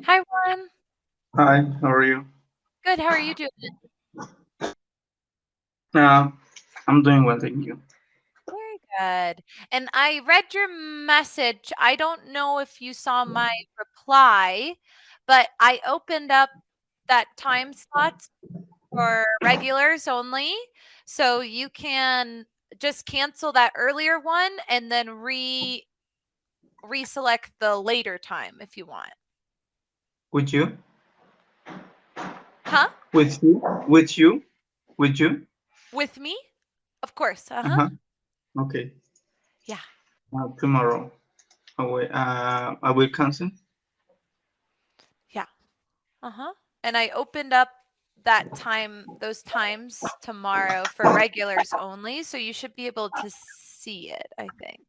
Hi, Juan. Hi, how are you? Good. How are you doing? Uh, I'm doing well, thank you. Very good. And I read your message. I don't know if you saw my reply, but I opened up that time slot for regulars only. So you can just cancel that earlier one and then reselect the later time if you want. With you? Huh? With you? With you? With you? With me? Of course. Uh-huh. Uh-huh. Okay. Yeah. Tomorrow. I will cancel. Yeah. Uh-huh. And I opened up those times tomorrow for regulars only, so you should be able to see it, I think.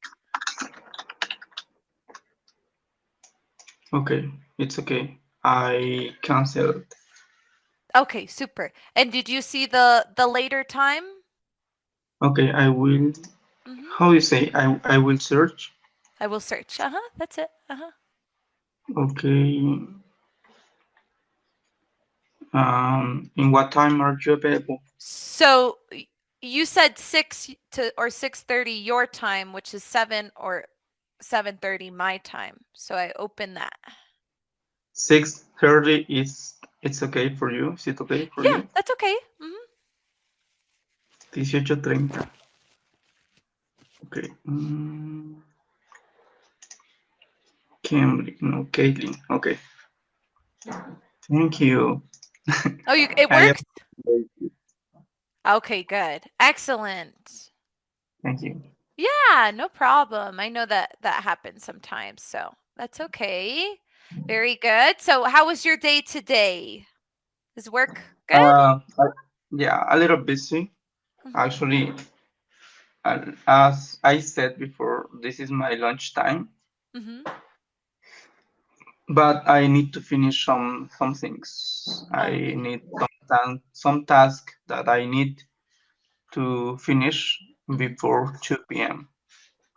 Okay, it's okay. I canceled. Okay, super. And did you see the later time? Okay, I will. Mhm. How you say? I will search. I will search. Uh-huh. That's it. Uh-huh. Okay. In what time are you available? So you said 6 to or 6:30 your time, which is 7 or 7:30 my time. So I open that. 6:30 is it's okay for you? Is it okay for Yeah, you? that's okay. Mhm. 18:30. Okay. Cambly, no, Caitlin. Okay. Mhm. Thank you. Oh, it I worked? appreciate it. Okay, good. Excellent. Thank you. Yeah, no problem. I know that that happens sometimes, so that's okay. Very good. So, how was your day today? Is work good? I, yeah, a little busy. Mhm. Actually, as I said before, this is my lunch time, Mhm. but I need to finish some things. I Oh, okay. need some task that I need to finish Mhm. before 2 p.m.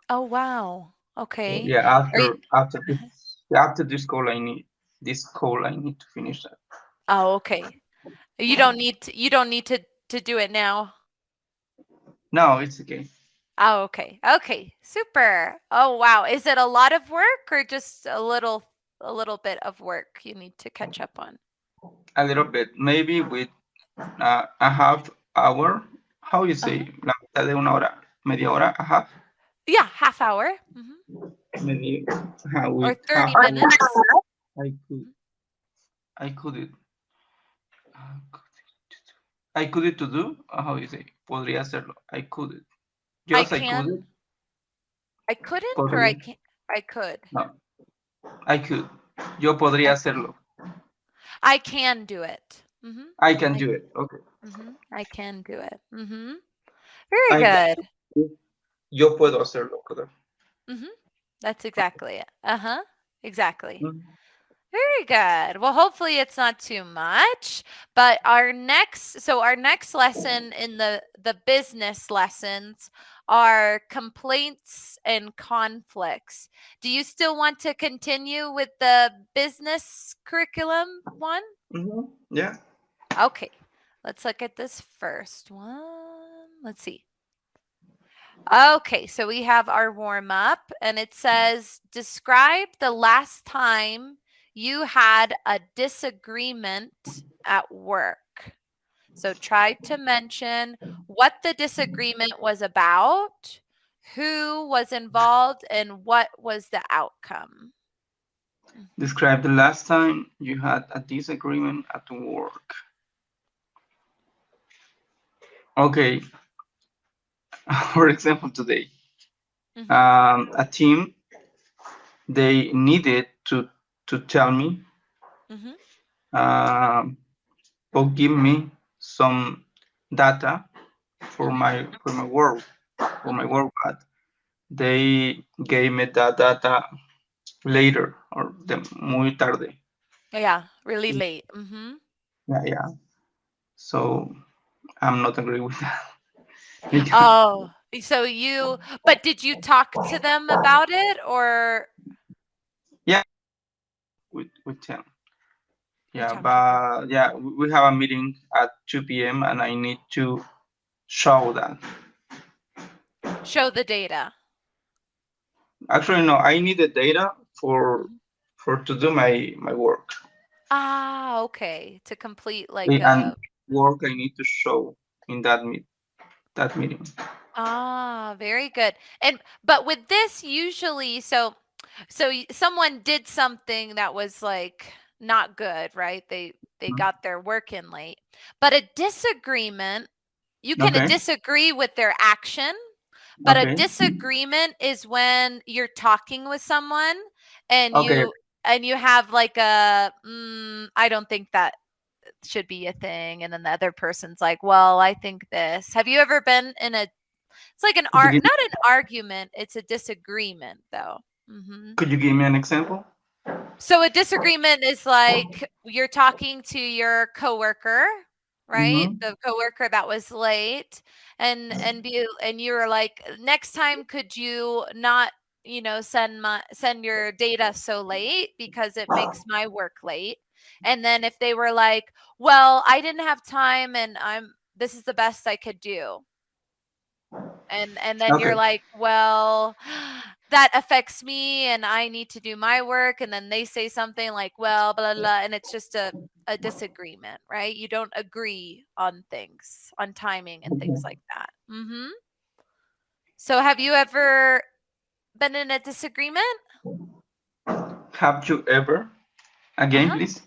Oh, wow. So Okay. yeah, Are you after this call I need to finish that. Oh, okay. You don't need to do it now. No, it's okay. Oh, okay. Okay. Super. Oh, wow. Is it a lot of work or just a little bit of work you need to catch up on? A little bit, maybe with a half hour. How you Uh-huh. say? La mitad de una hora, media hora, a half, Yeah, half hour. Mhm. maybe Or with half 30 hour. minutes. I could, I could it, I could it to do. How you say? Podría hacerlo. I could it. I Just I could it. can. I couldn't or I Podría. can I could. No, I could. Yo podría I hacerlo. I can do it. Mhm. I can I do it. Okay. I can do it. Very I can. good. Yo puedo hacerlo. Correct. Mhm. That's exactly it. Uh-huh. Exactly. Mm. Very good. Well, hopefully it's not too much, but our next lesson in the business lessons are complaints and conflicts. Do you still want to continue with the business curriculum one? Yeah. Okay. Let's look at this first one. Let's see. Okay, so we have our warm up and it says describe the last time you had a disagreement at work. So try to mention what the disagreement was about, who was involved, and what was the outcome. Mhm. Describe the last time you had a disagreement at work. Okay, for example, today, Mhm. a team they needed to tell me Mhm. um, or give me some data for Mhm. my work Mhm. but they gave me that data later or the muy tarde. Yeah, really late. Mhm. Yeah, yeah. So I'm not agree with that. Because, Oh, but did you talk to them about it or yeah, with them. Yeah, but yeah, we have a meeting at 2 p.m. and I need to show that. Show the data. Actually, no, I need the data Mhm. for to do my work. Ah, okay. To complete like And a work I need to show in that meeting. very good. But with this usually someone did something that was like not good, right? They Mhm. got their work in late. But a disagreement, you can Okay. disagree with their action, but a Okay. disagreement is when you're talking with someone and Okay. you have like a I don't think that should be a thing, and then the other person's like, well, I think this. Have you ever been in a it's like Could you not give an argument, it's a disagreement though. could you give me an example? So a disagreement is like you're talking to your coworker, right? Mm-hmm. The coworker that was late, and you were like, next time could you not, send your data so late because it makes my work late. And then if they were like, well, I didn't have time and this is the best I could do. And then Okay. you're like, well, that affects me and I need to do my work. And then they say something like, well, blah, blah, blah, and it's just a disagreement, right? You don't agree on things, on timing and things like that. So have you ever been in a disagreement? Have you ever again, Uh-huh. please?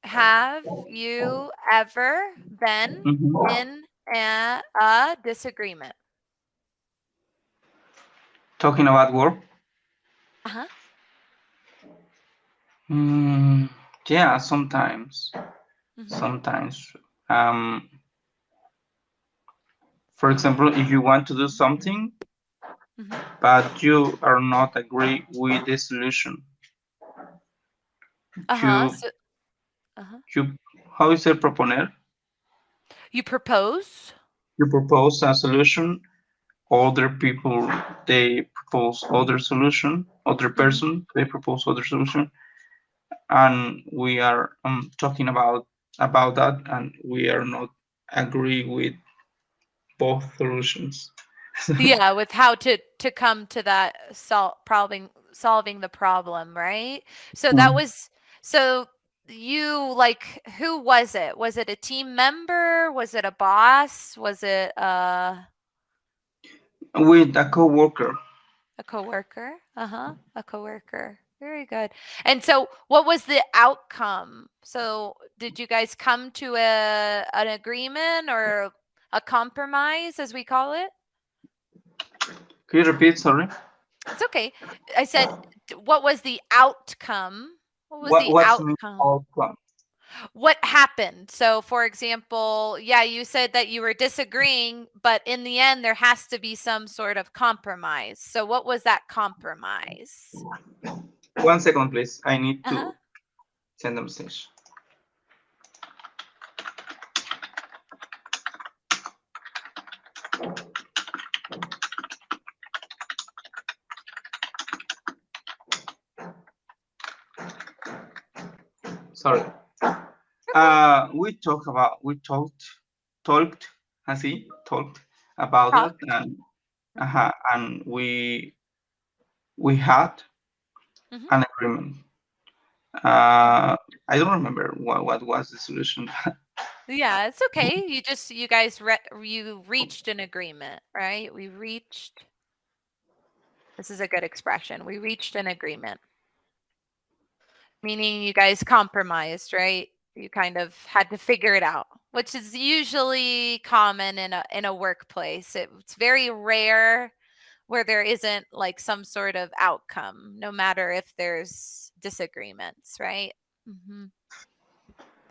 Have you ever been Mm-hmm. in a disagreement? Talking about work. Uh-huh. Mm, yeah, sometimes. Mm-hmm. Sometimes. Um, for example, if you want to do something, Mm-hmm. but you are not agree with the solution, Uh-huh. you So uh-huh. you how is it proponer? You propose? You propose a solution. Other people they propose other solution. Other Mhm. person they propose other solution, and we are talking about that, and we are not agree with both solutions. Yeah, with how to come to that solving the problem, right? So that Mm. was so you like who was it? Was it a team member? Was it a boss? Was it With a coworker. a coworker? Uh-huh. A coworker. Very good. And so what was the outcome? So did you guys come to an agreement or a compromise as we call it? Can you repeat? Sorry. It's okay. I said, what was the outcome? What was the What's mean outcome? outcome? What happened? So, for example, yeah, you said that you were disagreeing, but in the end, there has to be some sort of compromise. So, what was that compromise? 1 second, please. I need Uh huh. to send a message. Sorry. Okay. We talked, así, talked about that, Talked. Mm-hmm. and we had Mm-hmm. an agreement. Mm-hmm. I don't remember what was the solution. Yeah, it's okay. You guys you reached an agreement, right? We reached. This is a good expression. We reached an agreement. Meaning you guys compromised, right? You kind of had to figure it out, which is usually common in a workplace. It's very rare where there isn't like some sort of outcome, no matter if there's disagreements, right? hmm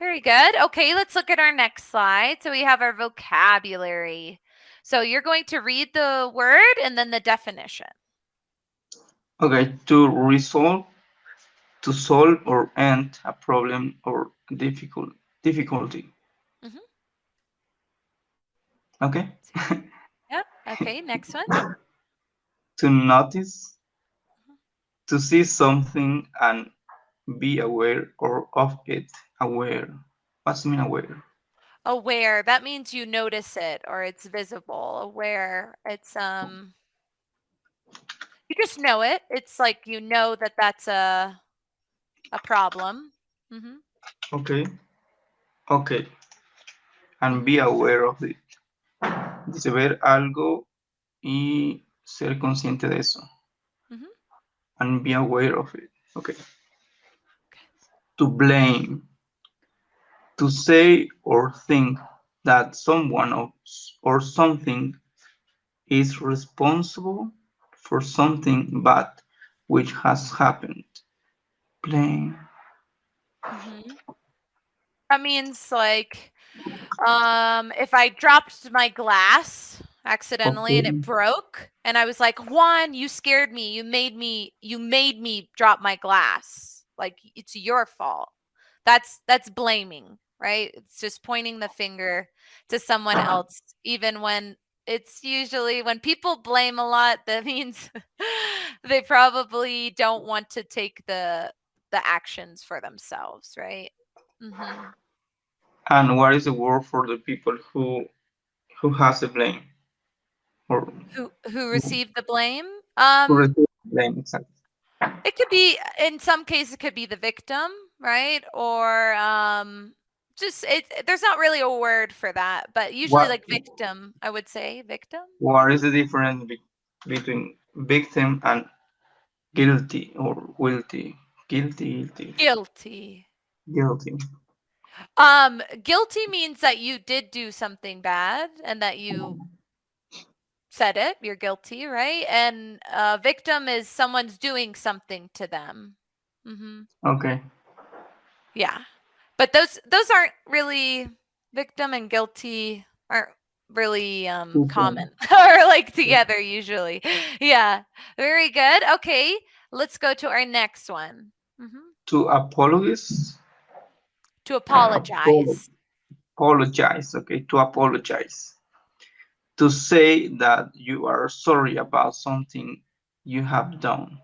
Very good. Okay, let's look at our next slide. So we have our vocabulary. So you're going to read the word and then the definition. Okay, to solve or end a problem or difficulty. hmm Okay. Yep. Okay, next one. To notice, to see something and be aware or of it. Aware. What's mean aware? Aware, that means you notice it or it's visible. Aware, it's you just know it. It's like you know that that's a problem. Okay. Okay. And be Mhm. aware of it. Dice ver algo y ser consciente de eso. Mhm. And be aware of it. Okay. Okay. To blame. To say or think that someone or something is responsible for something bad which has happened. Blame. Mhm. That means like if I dropped my glass accidentally and it Okay. broke and I was like, "Juan, you scared me. You made me drop my glass. Like it's your fault." That's blaming, right? It's just pointing the finger to someone else even when it's usually when people blame a lot that means they probably don't want to take the actions for themselves, right? Mhm. And what is the word for the people who has the blame or Who received the blame? who receive blame exactly? It could be in some cases it could be the victim, right? Or just there's not really a word for that, but usually What like victim, I would say victim. what is the difference between victim and guilty or guilty? Guilty. Guilty. Guilty. Guilty means that you did do something bad and that you said it, you're guilty, right? And victim is someone's doing something to them. Mhm. Okay. Yeah. But those aren't really victim and guilty aren't really common Different. or like together usually. Yeah. Very good. Okay. Let's go to our next one. To apologize. To apologize. Apologize. Okay. To apologize. To say that you are sorry about something you have done.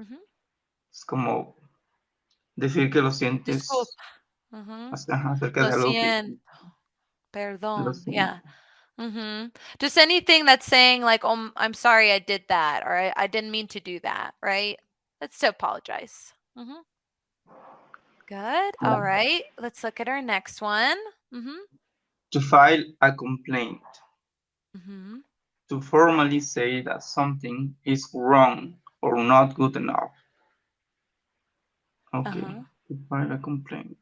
Mhm. Es como decir que lo Disculpa. sientes acerca Lo de algo que siento. lo Perdón. sientes. Yeah. Just anything that's saying like, "Oh, I'm sorry I did that," or I didn't mean to do that, right? That's to apologize. Good. All right. Let's look at our next one. To file a complaint. Mhm. To formally say that something is wrong or not good enough. Okay. Uh-huh. To file a complaint.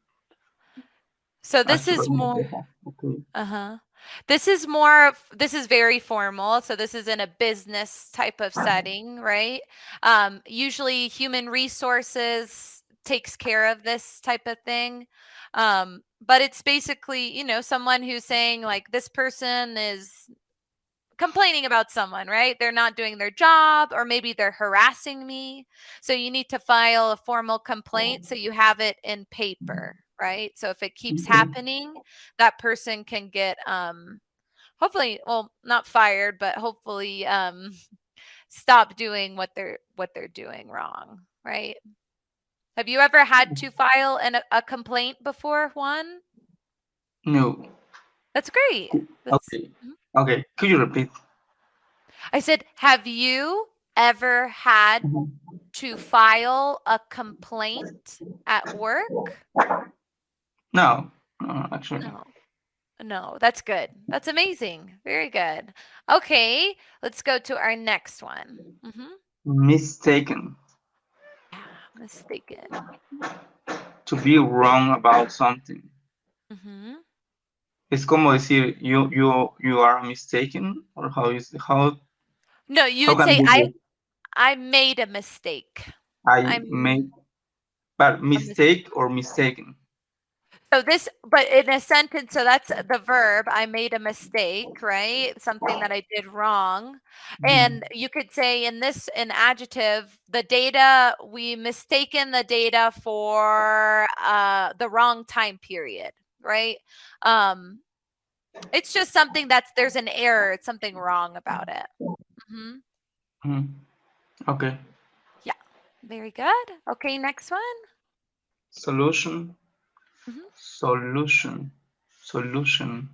So this is Actually, more okay. uh-huh. This is very formal. So this is in a business type of setting, right? Usually human resources takes care of this type of thing. But it's basically, someone who's saying like this person is complaining about someone, right? They're not doing their job or maybe they're harassing me. So you need to file a formal complaint so you have it in paper, right? So if it keeps Okay. happening, that person can get hopefully, well, not fired, but hopefully stop doing what they're doing wrong, right? Have you ever had to file a complaint before, Juan? No. That's great. That's Okay. Okay. Could you repeat? I said, have you ever had to file a complaint at work? No. No, actually. No. No, that's good. That's amazing. Very good. Okay, let's go to our next one. Mistaken. Yeah, mistaken. To be wrong about something. Mhm. Es como decir you are mistaken or No, you how would can say we do? I made a mistake. I I'm made but a mis- mistake or mistaken. So this, but in a sentence, so that's the verb. I made a mistake, right? Something that I did wrong. And you could say in this, an adjective, the data, we mistaken the data for the wrong time period, right? Um, it's just something there's an error. It's something wrong about it. hmm Mhm. Okay. Yeah. Very good. Okay, next one. Solution, Mhm. solution, solution.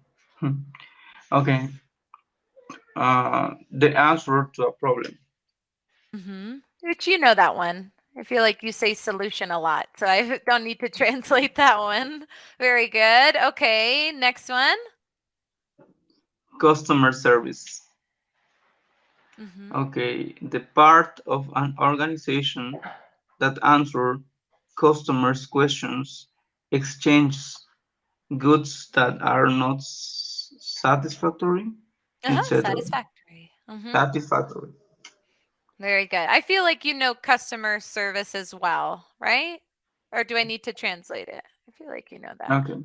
Okay. The answer to a problem. Which you know that one. I feel like you say solution a lot, so I don't need to translate that one. Very good. Okay, next one. Customer service. Mhm. Okay, the part of an organization that answer customers' questions, exchanges goods that are not satisfactory, etc. Satisfactory. Satisfactory. Very good. I feel like you know customer service as well, right? Or do I need to translate it? I feel like you know that. Okay.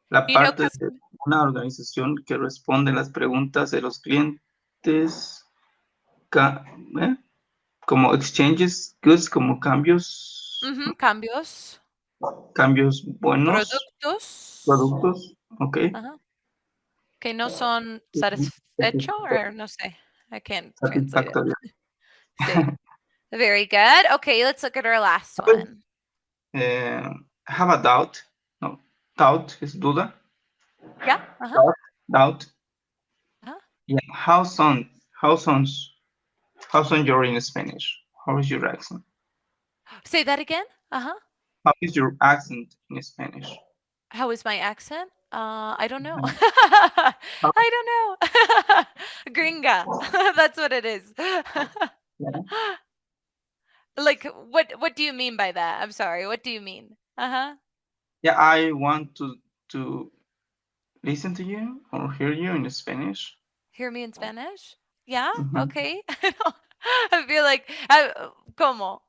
La You know parte de customer. una organización que responde las preguntas de los clientes, ca- ¿eh? como exchanges goods, como cambios, Cambios. cambios buenos, Productos. productos, ok. Ajá. Que no son satisfecho or no sé. I can't translate it. Satisfactorio. Sí. Very good. Okay, let's look at our last one. Have a doubt. No, doubt is duda. Yeah. Uh-huh. Doubt. Doubt. Uh-huh. Yeah. How soon you're in Spanish? How is your accent? Say that again. Uh-huh. How is your accent in Spanish? How is my accent? I don't know. Uh, how- I don't know. Gringa. That's what it is. yeah. Like what do you mean by that? I'm sorry. What do you mean? Uh-huh. Yeah, I want to listen to you or hear you in Spanish. Hear me in Spanish? Yeah? Ujú. Okay. I feel like ¿cómo?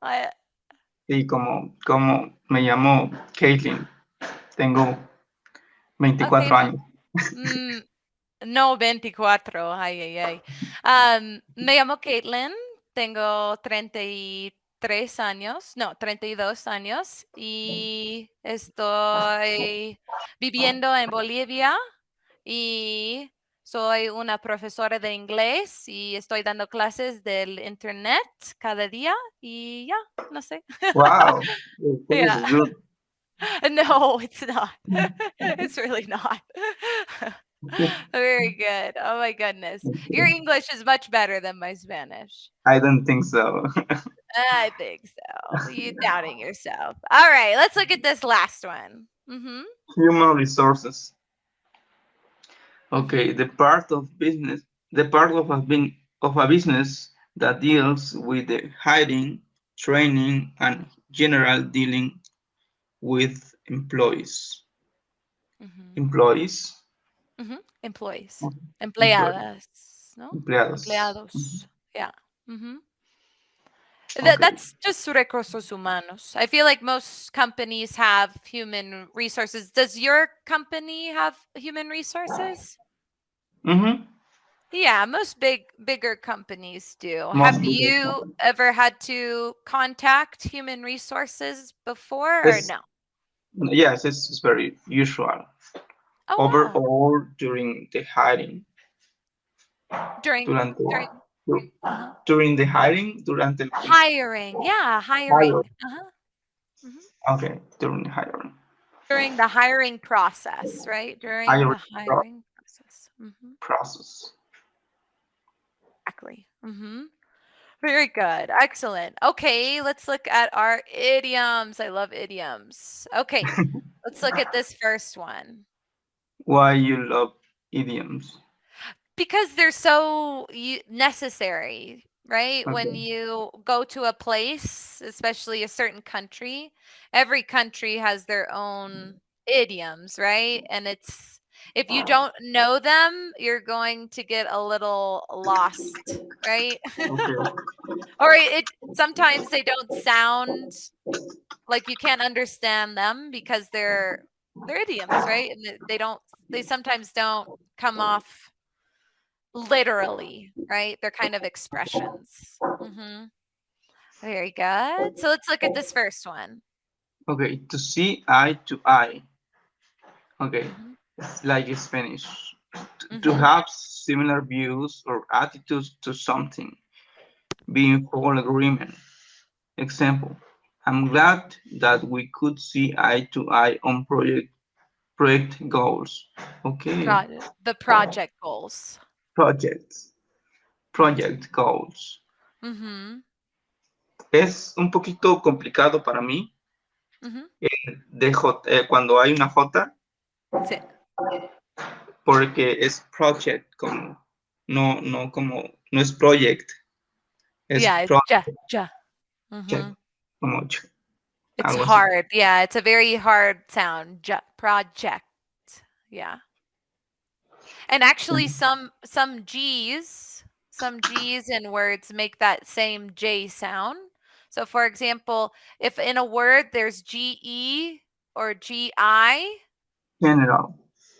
Y como me llamo Caitlin, tengo 24 Okay. años. Mm, no, 24. Ay, ay, ay. Me llamo Caitlin, tengo 33 años, no, 32 años y estoy viviendo en Bolivia y soy una profesora de inglés y estoy dando clases del internet cada día y ya, no sé. Wow, Spanish Yeah. is good. No, it's not. It's really not. Very good. Oh my goodness. Your English is much better than my Spanish. I don't think so. I think so. You doubting yourself. All right, let's look at this last one. Human resources. Mhm. Okay, the part of a business that deals with the hiring, training, and general dealing with employees. Mhm. Employees, Employees. employees, Empleadas, ¿no? empleados. Empleados. Yeah. Mhm. Okay. That's just recursos humanos. I feel like most companies have human resources. Does your company have human resources? Mm-hmm. Yeah, most bigger companies do. Most Have bigger you companies. ever had to contact human resources before or It's, no? yes, it's very usual. Oh wow. Overall, during the hiring, During durante, during du- uh-huh. during the hiring, durante el Hiring. Yeah, hire. hiring. Uh-huh. Mhm. Okay, during the hiring. During the hiring process, right? During Hiring the hiring process. process. Exactly. Very good. Excellent. Okay, let's look at our idioms. I love idioms. Okay, let's look at this first one. Why you love idioms? Because they're so necessary, right? When Okay. you go to a place, especially a certain country, every country has their own idioms, right? And it's if you don't know them, you're going to get a little lost, right? Okay. Or it sometimes they don't sound like you can't understand them because they're idioms, right? And they sometimes don't come off literally, right? They're kind of expressions. Very good. So let's look at this first one. Okay. To see eye to eye. Okay. Mhm. It's like Spanish. To Mhm. have similar views or attitudes to something. Be in full agreement. Example, I'm glad that we could see eye to eye on project goals. Okay, The project goals. projects, project goals. Mhm. Es un poquito complicado para mí Mhm. cuando hay una J, Sí. porque es project, como, no es project, es Yeah, it's ja, project, ja. Mhm. como It's algo así. hard. Yeah, it's a very hard sound. Ja, project. Yeah. And actually some G's in words make that same J sound. So for example, if in a word there's GE or GI, General.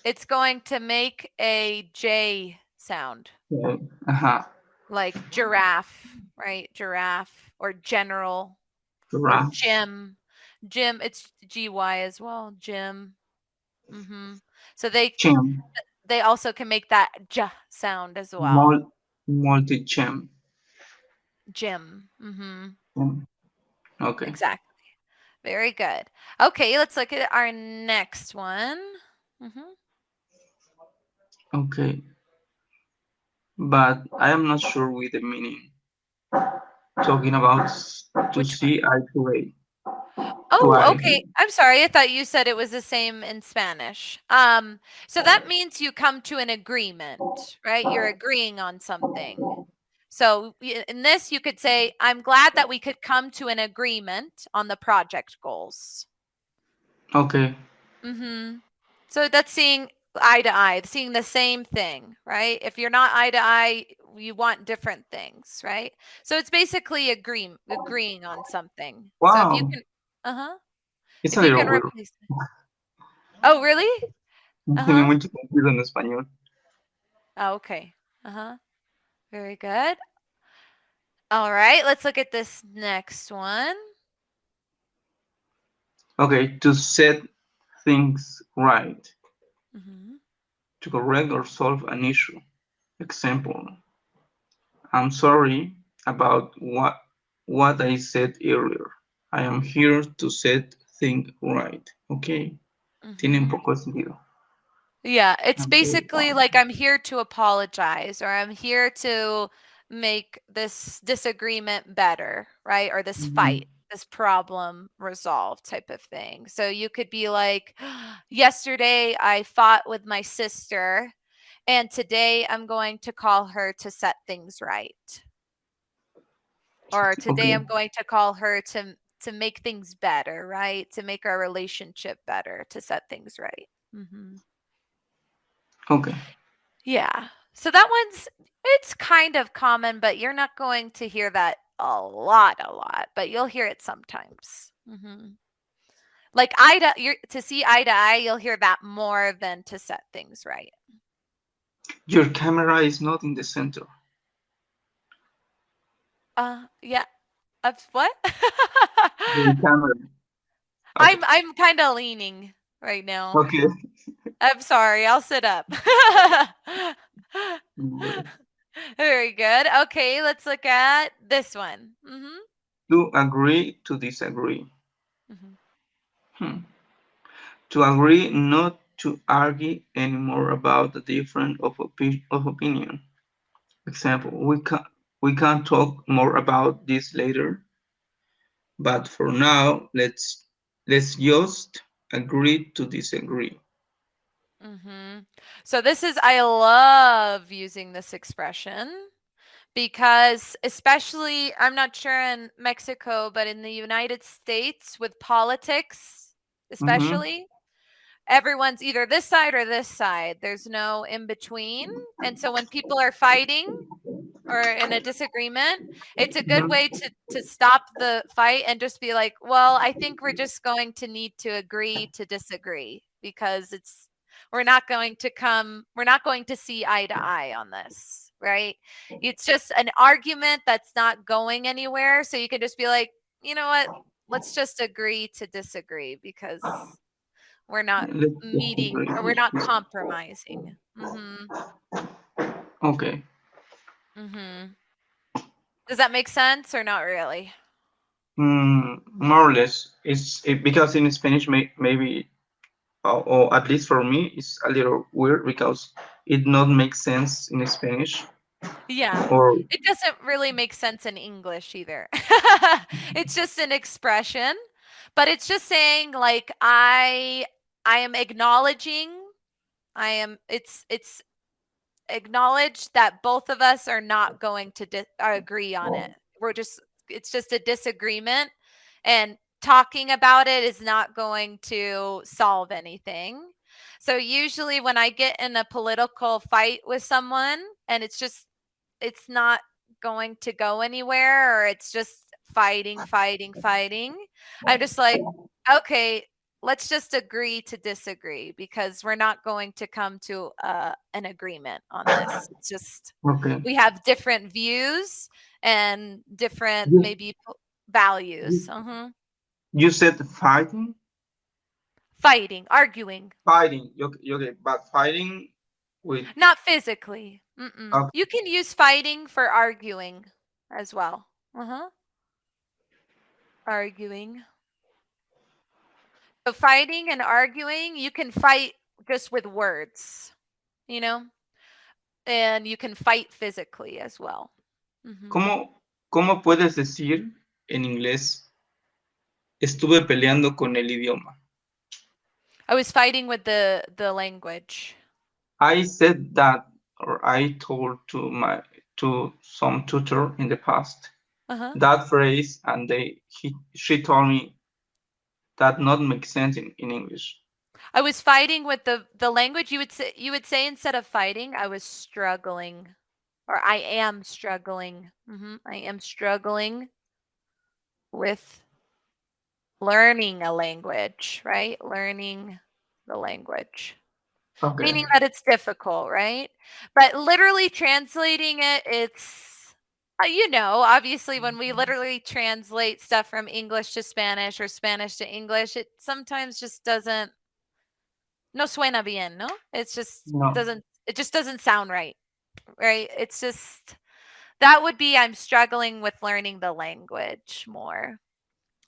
it's going to make a J sound. Okay. Ajá. Like giraffe, right? Giraffe or general or Giraffe. gym. Gym, it's GY as well. Gym. Mhm. So Chim. they also can make that j sound as well. Multi-chim. Gym. Mhm. Okay. Exactly. Very good. Okay, let's look at our next one. Mhm. Okay. But I am not sure with the meaning. Talking about to Which one? see eye to eye. To Oh, eye. okay. I'm sorry. I thought you said it was the same in Spanish. So that means you come to an agreement, right? You're agreeing on something. So in this, you could say, I'm glad that we could come to an agreement on the project goals. Okay. Mm-hmm. So that's seeing eye to eye, seeing the same thing, right? If you're not eye to eye, you want different things, right? So it's basically agreeing on something. So if you Wow. can, uh-huh. It's If a you little can weird. replace it. Oh, really? Tiene Uh-huh. mucho sentido en español. Oh, okay. Uh-huh. Very good. All right, let's look at this next one. Okay. To set things right. Mm-hmm. To correct or solve an issue. Example. I'm sorry about what I said earlier. I am here to set things right. Okay. Tiene un Mm-hmm. poco de sentido. Yeah, it's I'm sorry. basically like I'm here to apologize or I'm here to make this disagreement better, right? Or this Mhm. fight, this problem resolved type of thing. So you could be like, yesterday I fought with my sister and today I'm going to call her to set things right. Or today Okay. I'm going to call her to make things better, right? To make our relationship better, to set things right. Mhm. Okay. Yeah. So that it's kind of common, but you're not going to hear that a lot, but you'll hear it sometimes. Mhm. Like to see eye to eye, you'll hear that more than to set things right. Your camera is not in the center. Yeah. Of what? The camera. Okay. I'm kind of leaning right now. Okay. I'm sorry. I'll sit up. Very good. Okay, let's look at this one. Mhm. To agree to disagree. Mhm. Hmm. To agree not to argue anymore about the difference of opinion. Example, we can talk more about this later, but for now, let's just agree to disagree. Mhm. So this is I love using this expression because especially I'm not sure in Mexico, but in the United States with politics, Mm-hmm. especially, everyone's either this side or this side. There's no in between. And so when people are fighting or in a disagreement, it's a good way Mm-hmm. to stop the fight and just be like, "Well, I think we're just going to need to agree to disagree because we're not going to see eye to eye on this, right? It's just an argument that's not going anywhere, so you can just be like, "You know what? Let's just agree to disagree because we're not Let's just meeting agree. or we're not compromising." Mhm. Okay. Mhm. Does that make sense or not really? More or less. Because in Spanish, maybe, or at least for me, it's a little weird because it not makes sense in Spanish. Yeah. Or It doesn't really make sense in English either. It's just an expression, but it's just saying like I am acknowledging it's acknowledge that both of us are not going to agree on it. It's just a disagreement, and talking about it is not going to solve anything. So usually when I get in a political fight with someone and it's not going to go anywhere, or it's just fighting, I'm just like, okay, let's just agree to disagree, because we're not going to come to an agreement on this. It's just okay, we have different views and different you, maybe values. you you said fighting, Fighting, arguing, fighting. Okay, but fighting with not physically. Mm-mm. uh, You can use fighting for arguing as well. Arguing. So fighting and arguing, you can fight just with words, you know, and you can fight physically as well. Hmm. ¿cómo puedes decir en inglés estuve peleando con el idioma? I was fighting with the language. I said that, or I told to some tutor in the past Uh-huh. that phrase, and she told me that not make sense in English. I was fighting with the language. You would say instead of fighting, I was struggling, or I am struggling. I am struggling with learning a language, right? Learning the language. Okay, Meaning that it's difficult, right? But literally translating it, it's obviously when we literally translate stuff from English to Spanish or Spanish to English, it sometimes just doesn't no suena bien, no? no, It just doesn't sound right, right? It's just that would be I'm struggling with learning the language more.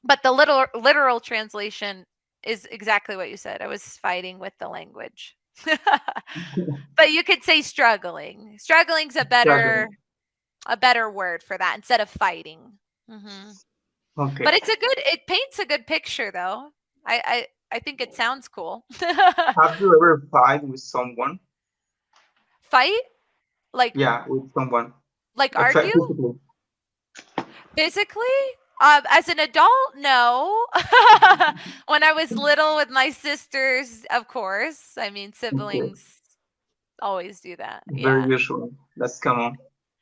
But the literal translation is exactly what you said. I was fighting with the language. But you could say struggling. Struggling's struggling. a better word for that instead of fighting. Hmm. Okay. But it paints a good picture though. I think it sounds cool. Have you ever fight with someone? Fight? Like Yeah, with someone. argue? Physically. Physically? As an adult, no. When I was little with my sisters, of course. I mean, Okay. siblings always do that. Very Yeah. usual. That's common.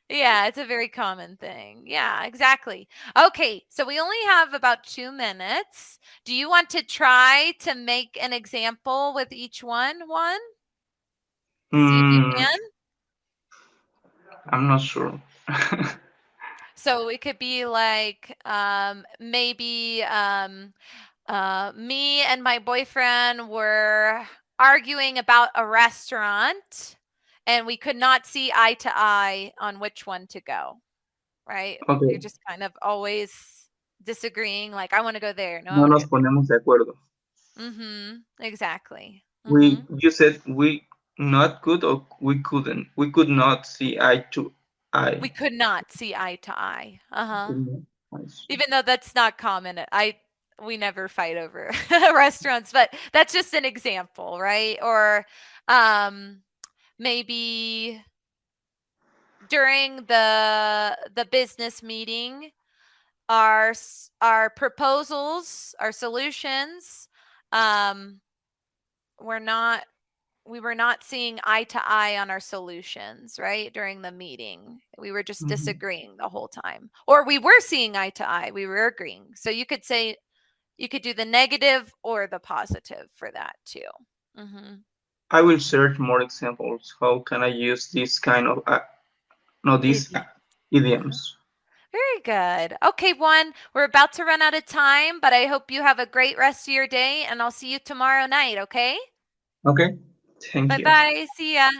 Yeah, it's a very common thing. Yeah, exactly. Okay, so we only have about 2 minutes. Do you want to try to make an example with each one? See if you Mm, can. I'm not sure. So it could be like maybe me and my boyfriend were arguing about a restaurant, and we could not see eye to eye on which one to go, right? You're Okay. just kind of always disagreeing, like, I want to go there. No, I No want to nos go there. ponemos de acuerdo. Exactly. You said we not could or we couldn't. We could not see eye to We eye. could not see eye to eye. Could not. I see. Even though that's not common. We never fight over restaurants, but that's just an example, right? Or um maybe during the business meeting, our proposals, our solutions, um were not we were not seeing eye to eye on our solutions, right? During the meeting. We were just Mhm. disagreeing the whole time. Or we were seeing eye to eye. We were agreeing. So you could do the negative or the positive for that too. Mhm. I will search more examples. How can I use this kind of no these Idiom. Uh-huh. idioms? Very good. Okay, Juan, we're about to run out of time, but I hope you have a great rest of your day, and I'll see you tomorrow night, okay? Okay. Thank Bye you. bye. See ya.